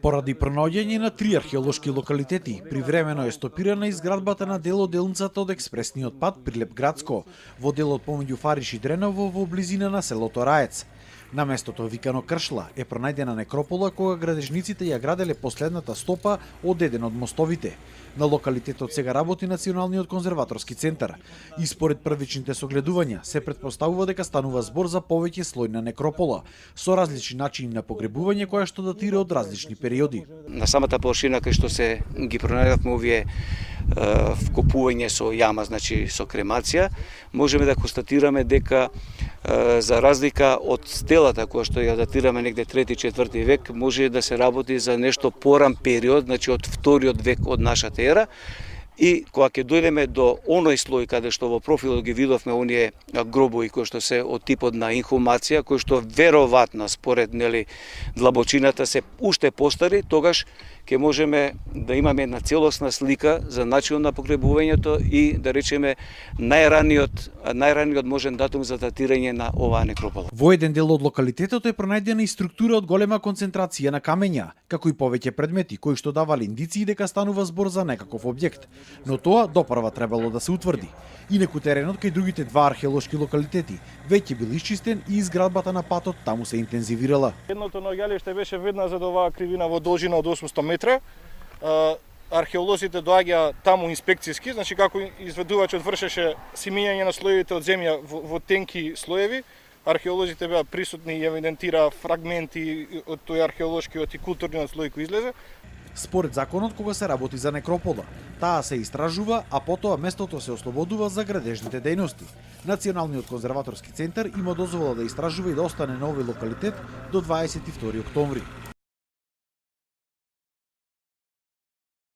Поради пронаоѓање на 3 археолошки локалитети, привремено е стопирана изградбата на дел од делницата од експресниот пат Прилеп Градско, во делот помеѓу Фариш и Дреново во близина на селото Раец. На местото викано Кршла е пронајдена некропола кога градежниците ја граделе последната стопа од еден од мостовите. На локалитетот сега работи Националниот конзерваторски центар. И според првичните согледувања се претпоставува дека станува збор за повеќе слојна некропола, со различни начини на погребување која што датира од различни периоди. На самата површина кај што се ги пронајдовме овие вкопување со јама, значи со кремација, можеме да констатираме дека за разлика од стелата која што ја датираме негде 3-4 век, може да се работи за нешто поран период, значи од вториот век од нашата ера. И кога ќе дојдеме до оној слој каде што во профилот ги видовме оние гробови кои што се од типот на инхумација, кои што веројатно според длабочината се уште постари, тогаш ќе можеме да имаме една целосна слика за начинот на погребувањето и да речеме најраниот можен датум за датирање на оваа некропола. Во еден дел од локалитетот е пронајдена и структура од голема концентрација на камења, како и повеќе предмети кои што давале индиции дека станува збор за некаков објект, но тоа допрва требало да се утврди. Инаку теренот кај другите два археолошки локалитети веќе бил исчистен и изградбата на патот таму се интензивирала. Едното наоѓалиште беше веднаш за оваа кривина во должина од 800 метра. Археолозите доаѓа таму инспекцијски, значи како изведувачот вршеше симењање на слоевите од земја во тенки слоеви, археолозите беа присутни и евидентираа фрагменти од тој археолошкиот и културниот слој кој излезе. Според законот, кога се работи за некропола, таа се истражува, а потоа местото се ослободува за градежните дејности. Националниот конзерваторски центар има дозвола да истражува и да остане на овој локалитет до 22 октомври.